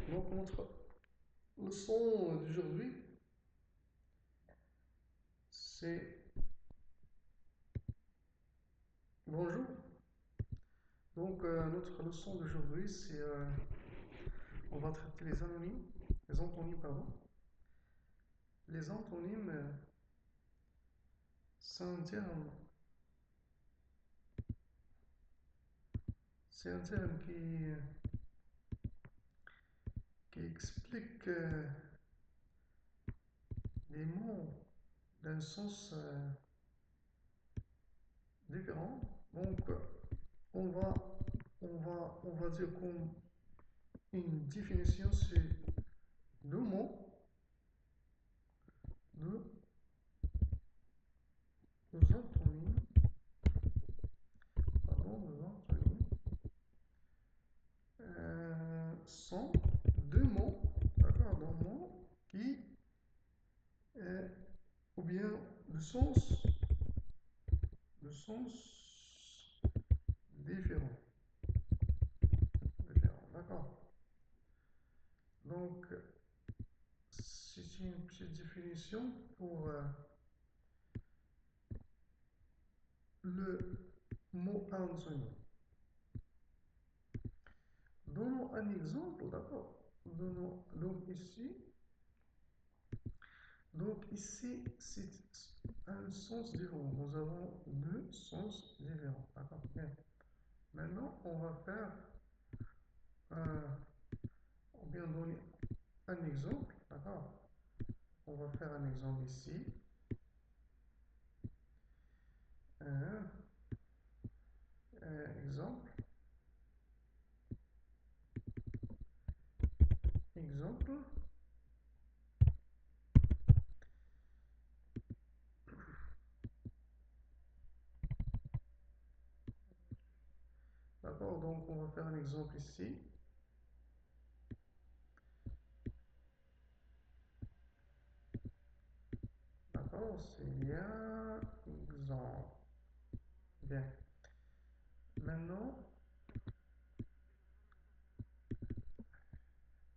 Donc, notre leçon d'aujourd'hui, c'est bonjour. Donc, notre leçon d'aujourd'hui, c'est on va traiter les antonymes, pardon. Les antonymes, c'est un terme, c'est un terme qui explique les mots d'un sens différent. Donc, on va, on va dire comme une définition, c'est deux mots, deux, deux antonymes, pardon, deux antonymes, sont deux mots, d'accord, deux mots qui, euh, ou bien de sens différents, d'accord. Donc, c'est une petite définition pour le mot antonyme. Donnons un exemple, d'accord. Donc ici, c'est un sens différent. Nous avons deux sens différents, d'accord. Bien. Maintenant, on va faire ou bien donner un exemple, d'accord. On va faire un exemple ici. Un exemple. Exemple. D'accord, donc on va faire un exemple ici. D'accord, c'est bien. Exemple. Bien. Maintenant,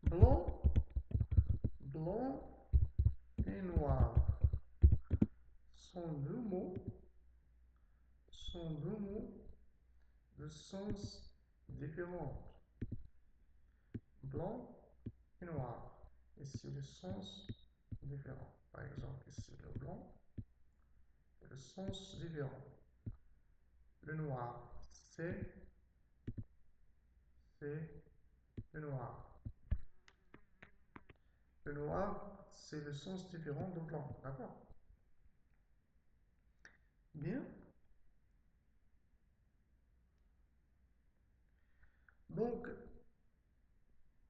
blanc, blanc et noir sont deux mots de sens différents. Blanc et noir. Ici, le sens différent. Par exemple, ici, le blanc, le sens différent. Le noir, c'est le noir. Le noir, c'est le sens différent de blanc. D'accord? Bien. Donc,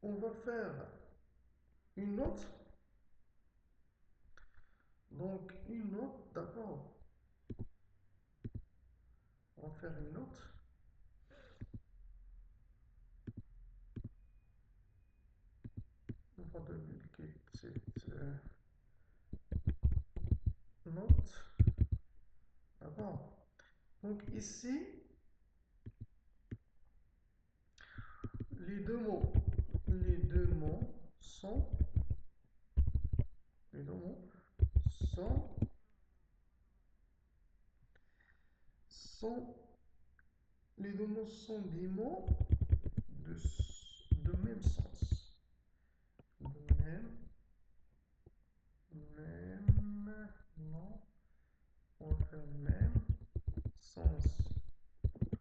on va faire une note. Donc, une note, d'accord. On va faire une note. On va dupliquer cette note. D'accord. Donc, ici, les deux mots, les deux mots sont, les deux mots sont, sont, les deux mots sont des mots de, de même sens. De non, on va faire même sens.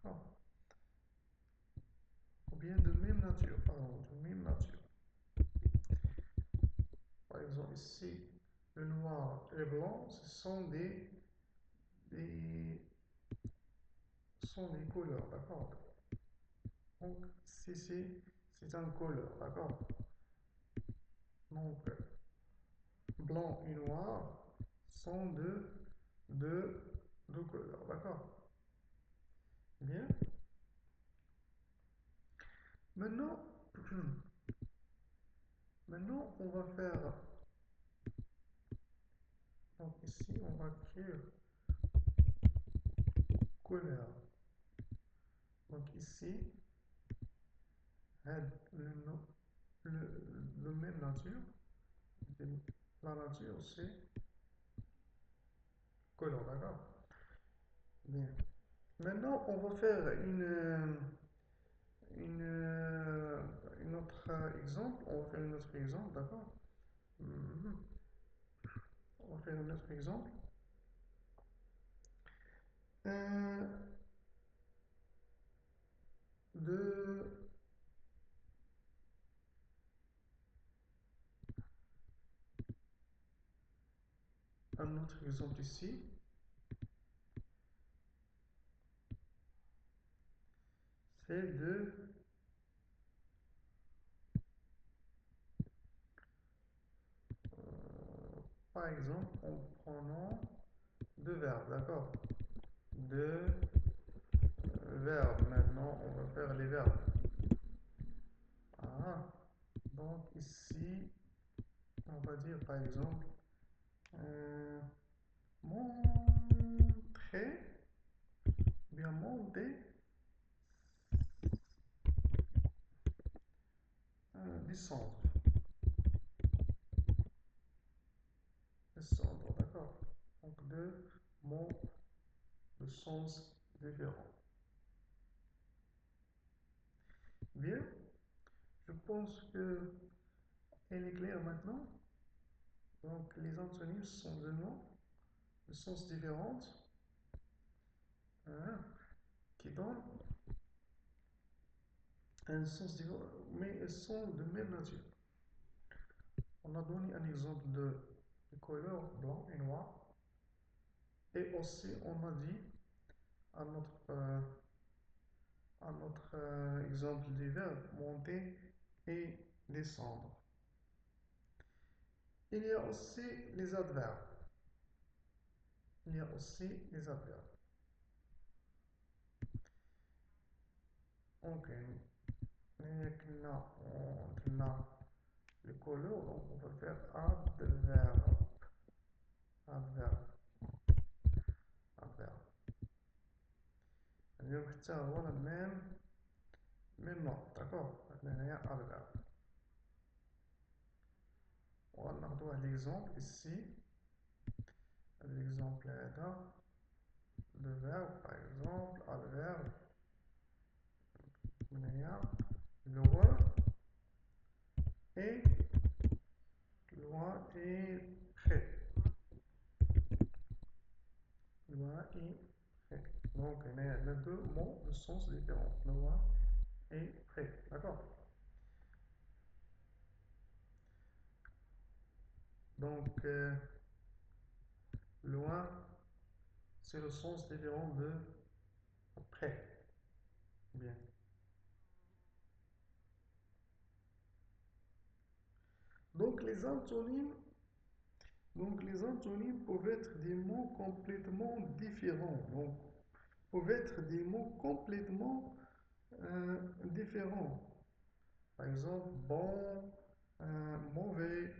Ah, ou bien de même nature, pardon, de même nature. Par exemple, ici, le noir et le blanc, ce sont des, sont des couleurs, d'accord? Donc, si c'est un couleur, d'accord? Donc, blanc et noir sont deux couleurs, d'accord? Bien. Maintenant, maintenant, on va faire, donc ici, on va écrire couleur. Donc ici, le le même nature. La nature, c'est color, d'accord? Bien. Maintenant, on va faire une, euh, une autre exemple. On va faire un autre exemple, d'accord? Mhm. On va faire un autre exemple. Euh, de un autre exemple ici. C'est de, par exemple, en prenant deux verbes, d'accord? Deux verbes. Maintenant, on va faire les verbes. Ah, donc ici, on va dire par exemple, euh, montrer, bien monter, descendre. Descendre, d'accord? Donc deux mots de sens différents. Bien, je pense que elle est claire maintenant. Donc les antonymes sont de noms de sens différents, hein, qui donnent un sens différent, mais elles sont de même nature. On a donné un exemple de couleur blanc et noir, et aussi on a dit un autre exemple du verbe monter et descendre. Il y a aussi les adverbes. Il y a aussi les adverbes. Ok. On a le couleur, donc on va faire adverbe. Adverbe. Adverbe. اليوم حتى هو même nom, d'accord? Il y a adverbe. On va avoir l'exemple ici. L'exemple là, le verbe, par exemple, adverbe. Il y a loin et loin et près. Loin et près. Donc, il y a deux mots de sens différents. Loin et près. D'accord? Donc, loin, c'est le sens différent de près. Bien. Donc, les antonymes peuvent être des mots complètement différents. Donc, peuvent être des mots complètement différents. Par exemple, bon, mauvais.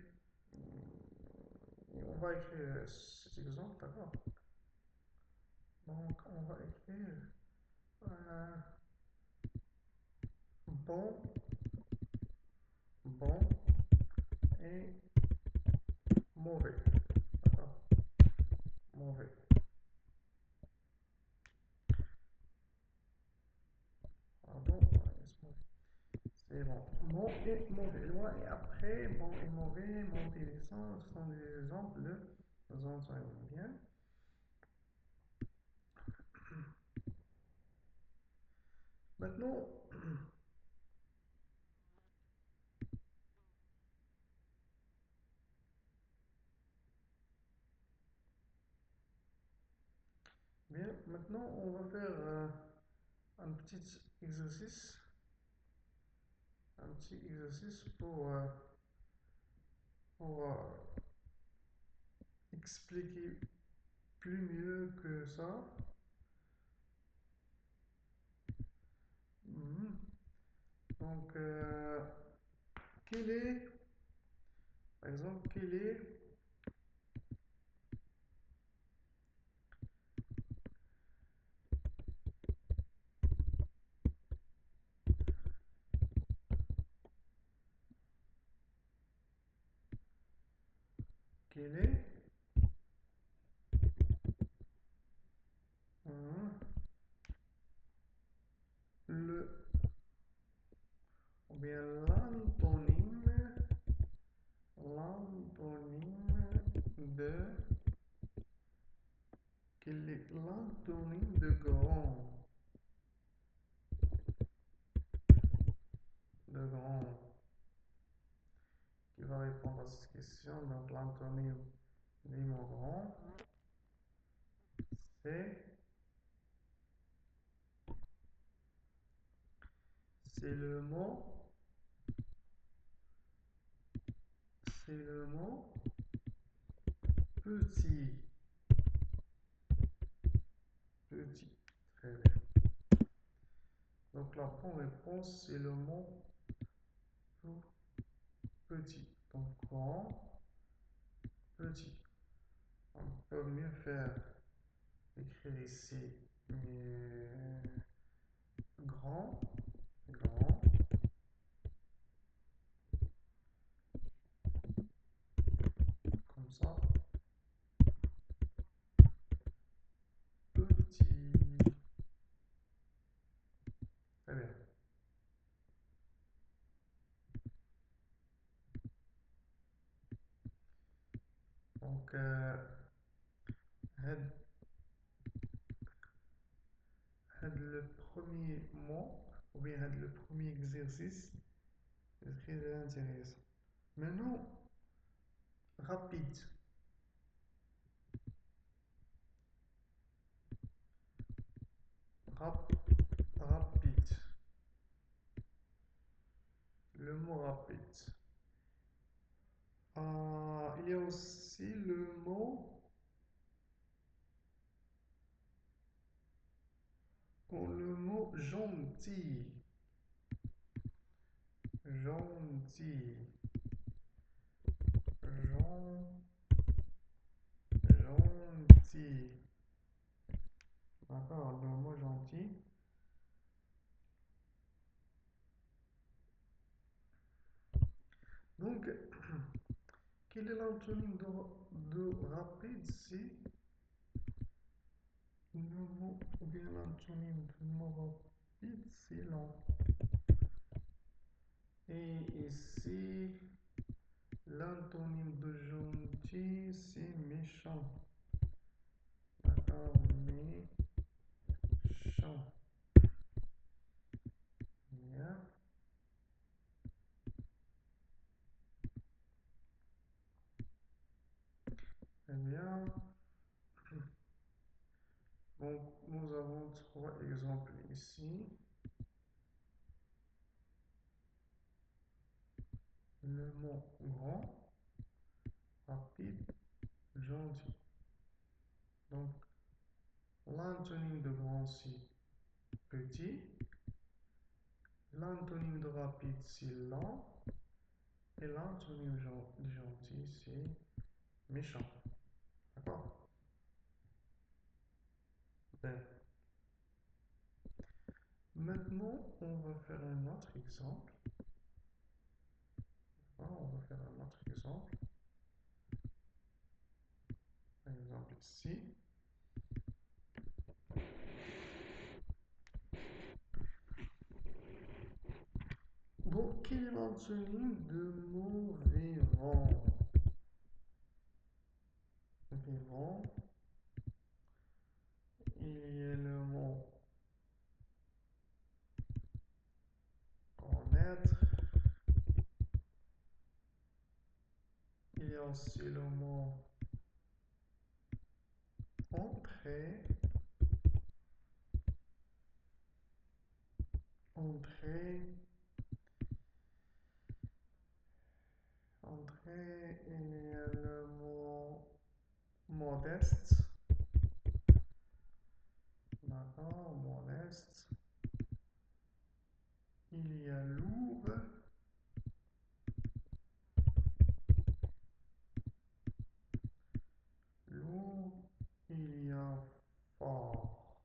On va écrire cet exemple, d'accord? Donc, on va écrire euh, bon, bon et mauvais. D'accord? Mauvais. Pardon, c'est bon. Bon et mauvais. Loin et après, bon et mauvais, monter et descendre, ce sont des exemples de antonymes. Bien. Maintenant, bien, maintenant on va faire un petit exercice, pour expliquer plus mieux que ça. Mhm. Donc, quel est, par exemple, quel est l'antonyme de grand? De grand. Qui va répondre à cette question? Donc l'antonyme du mot grand, c'est le mot, petit. Petit. Très bien. Donc la bonne réponse, c'est le mot petit. Donc grand, petit. On peut mieux faire écrire ici grand, grand, comme ça, petit. Très bien. Donc, le premier mot, ou bien le premier exercice, est très intéressant. Maintenant, rapide. Rapide. Le mot rapide. Il y a aussi le mot gentil. Gentil. Gentil. D'accord, le mot gentil. Donc, quel est l'antonyme de rapide? C'est le mot, ou bien l'antonyme du mot rapide, c'est lent. Et ici, l'antonyme de gentil, c'est méchant. D'accord, méchant. Bien. Très bien. Donc, nous avons trois exemples ici. Le mot grand, rapide, gentil. Donc, l'antonyme de grand, c'est petit. L'antonyme de rapide, c'est lent. Et l'antonyme de gentil, c'est méchant. D'accord? Ben, maintenant, on va faire un autre exemple. On va faire un autre exemple. Par exemple ici. Donc, quel est l'antonyme de mot vivant? Vivant. Il y a le mot connaître. Il y a aussi le mot entrer. Entrer. Entrer. Il y a le mot modeste. D'accord, modeste. Il y a lourd. Lourd. Il y a fort.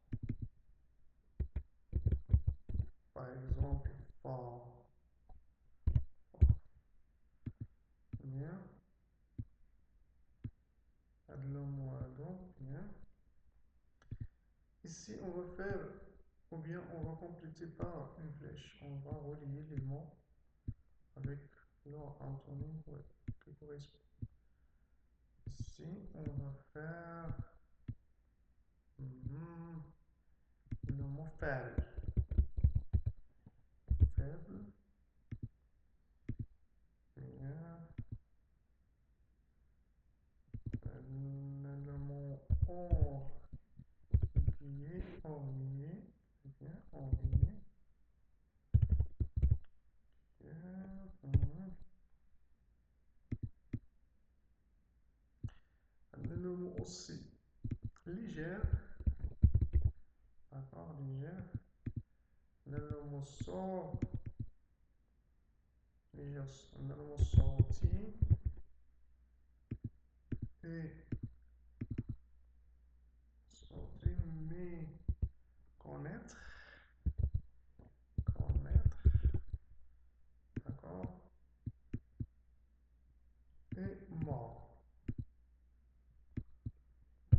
Par exemple, fort. Bien. Le mot donc, bien. Ici, on va faire, ou bien on va compléter par une flèche. On va relier les mots avec leur antonyme qui correspond. Ici, on va faire Mhm. Le mot faible. Faible. Bien. Le mot envié. Envié. Bien. Envié. Bien. Mhm. Le mot aussi. Légère. D'accord, légère. Le mot sort. Légère. Le mot sorti. Et sorti, mais connaître. Connaître. D'accord. Et mort.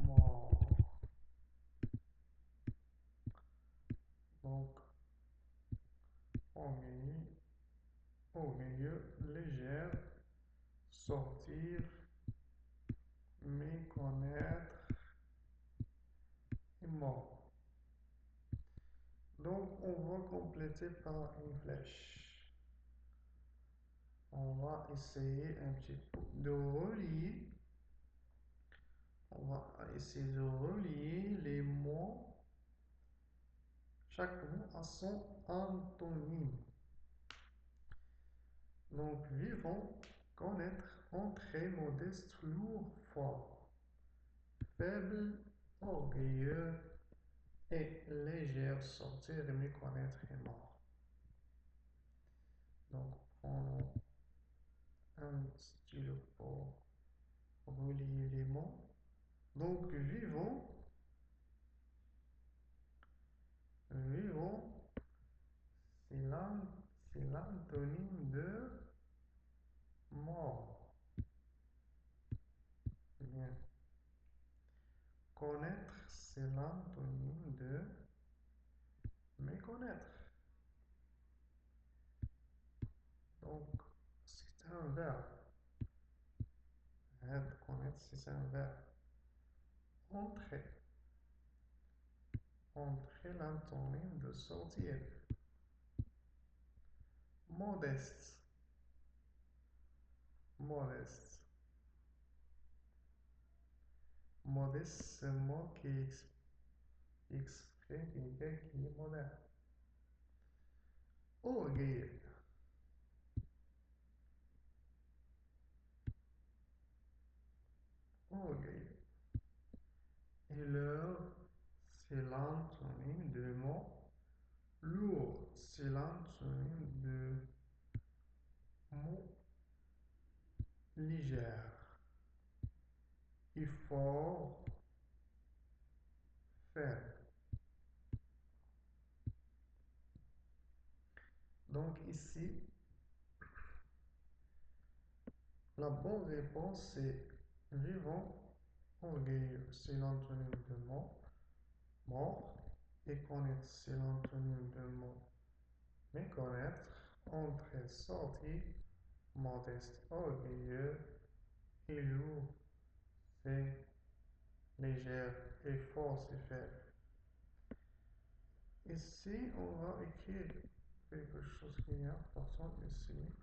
Mort. Donc, ennuyer, ennuyeux, légère, sortir, méconnaître et mort. Donc, on va compléter par une flèche. On va essayer un petit peu de relier. On va essayer de relier les mots, chaque mot a son antonyme. Donc, vivant, connaître, entrer, modeste, lourd, fort, faible, orgueilleux et légère, sortir et méconnaître est mort. Donc, prenons un stylo pour relier les mots. Donc, vivant, vivant, c'est l'antonyme de mort. Bien. Connaître, c'est l'antonyme de méconnaître. Donc, c'est un verbe. Connaître, c'est un verbe. Entrer. Entrer, l'antonyme de sortir. Modeste. Modeste. Modeste, c'est un mot qui exprime quelqu'un qui est modeste. Orgueil. Orgueil. Et l'heure, c'est l'antonyme de mot lourd. C'est l'antonyme de mot légère. Et fort, faible. Donc ici, la bonne réponse c'est vivant, orgueilleux, c'est l'antonyme de mot mort, et connaître, c'est l'antonyme de mot méconnaître, entrer, sortir, modeste, orgueilleux, et lourd, c'est légère, et fort, c'est faible. Ici, on va écrire quelque chose qui est important ici.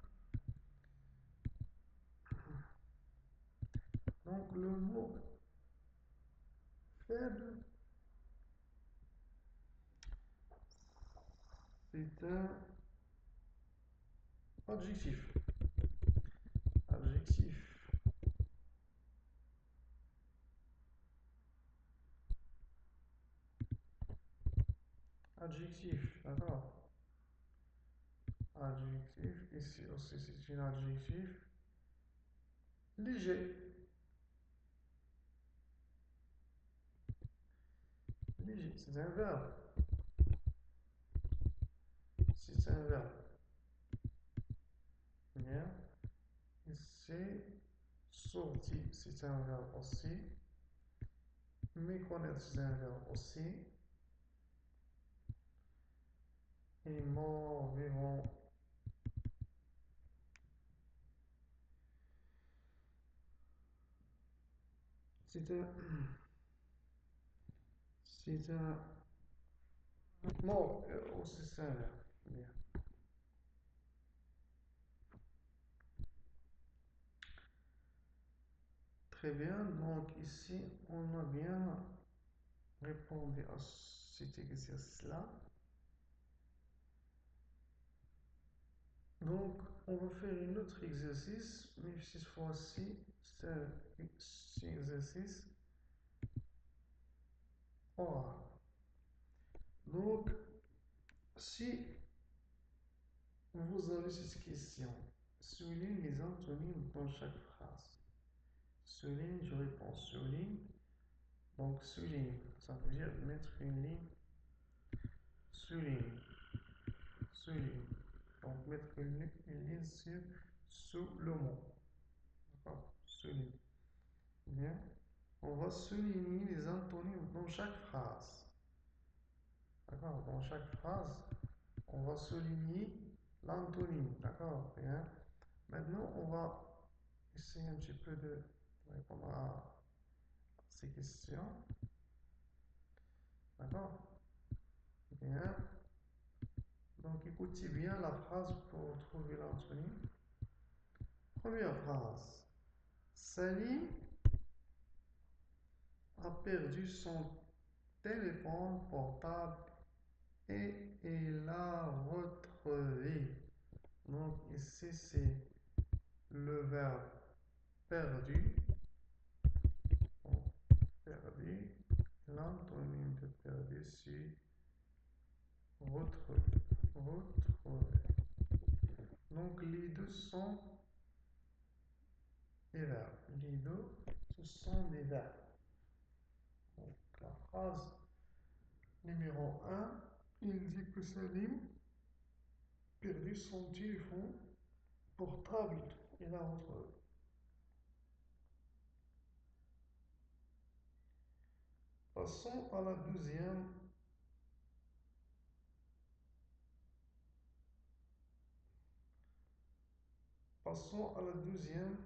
Donc, le mot faible, c'est un adjectif. Adjectif. Adjectif, d'accord. Adjectif, ici aussi c'est un adjectif léger. Léger, c'est un verbe. C'est un verbe. Bien. Ici, sorti, c'est un verbe aussi. Méconnaître, c'est un verbe aussi. Et mort, vivant. C'est un, C'est un... Non, c'est ça, là. Bien. Très bien. Donc, ici, on a bien répondu à cet exercice-là. Donc, on va faire un autre exercice, mais cette fois-ci, c'est un exercice oral. Donc, si vous avez cette question, souligne les antonymes dans chaque phrase. Souligne, je réponds souligne. Donc, souligne, ça veut dire mettre une ligne. Souligne, souligne. Donc, mettre une ligne sous le mot. D'accord? Souligne. Bien. On va souligner les antonymes dans chaque phrase. D'accord? Dans chaque phrase, on va souligner l'antonyme. D'accord? Bien. Maintenant, on va essayer un petit peu de répondre à ces questions. D'accord? Bien. Donc, écoutez bien la phrase pour trouver l'antonyme. Première phrase. Salim a perdu son téléphone portable et il l'a retrouvé. Donc, ici, c'est le verbe perdu. Donc, perdu. L'antonyme de perdu, c'est retrouvé. Retrouvé. Donc, les deux sont des verbes. Les deux, ce sont des verbes. Donc, la phrase numéro 1, il dit que Salim a perdu son téléphone portable. Il a retrouvé. Passons à la deuxième. Passons à la deuxième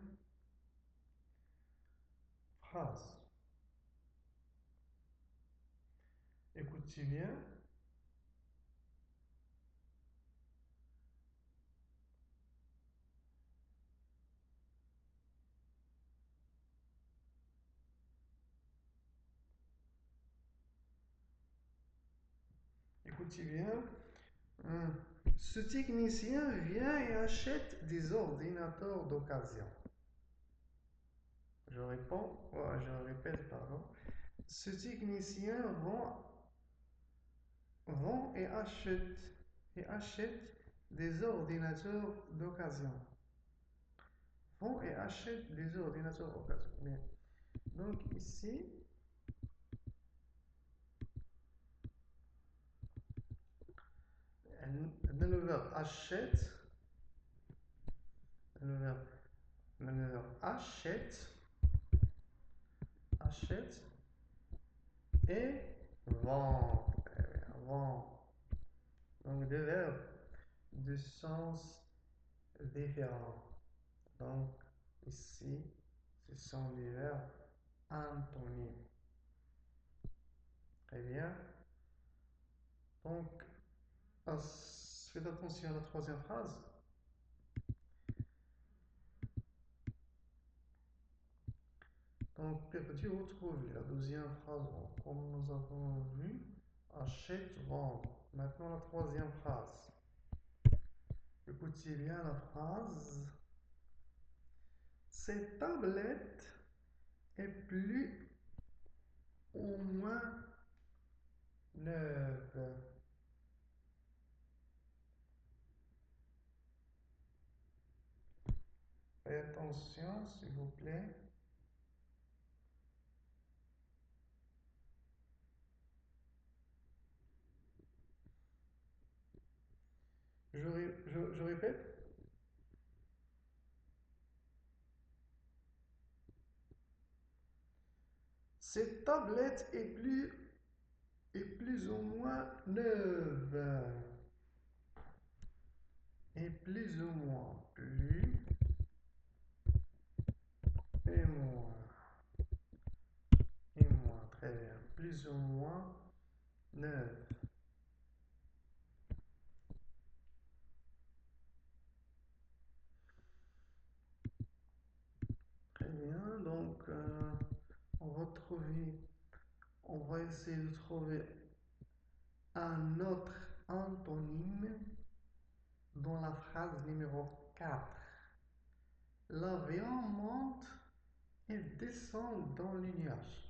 phrase. Écoutez bien. Écoutez bien. Ce technicien vient et achète des ordinateurs d'occasion. Je réponds, je répète, pardon. Ce technicien vend et achète des ordinateurs d'occasion. Vend et achète des ordinateurs d'occasion. Bien. Donc ici, dans le verbe achète, le verbe achète et vend. Vend. Donc deux verbes de sens différents. Donc ici, ce sont des verbes antonymes. Très bien. Donc, faites attention à la troisième phrase. Donc, perdu, retrouvé. La deuxième phrase, comme nous avons vu, achète, vendre. Maintenant, la troisième phrase. Écoutez bien la phrase. Cette tablette est plus ou moins neuve. Faites attention, s'il vous plaît. Je répète. Cette tablette est plus ou moins neuve. Et plus ou moins. Plus et moins. Et moins. Très bien. Plus ou moins 9. Très bien, donc on va essayer de trouver un autre antonyme dans la phrase numéro 4. L'avion monte et descend dans le nuage.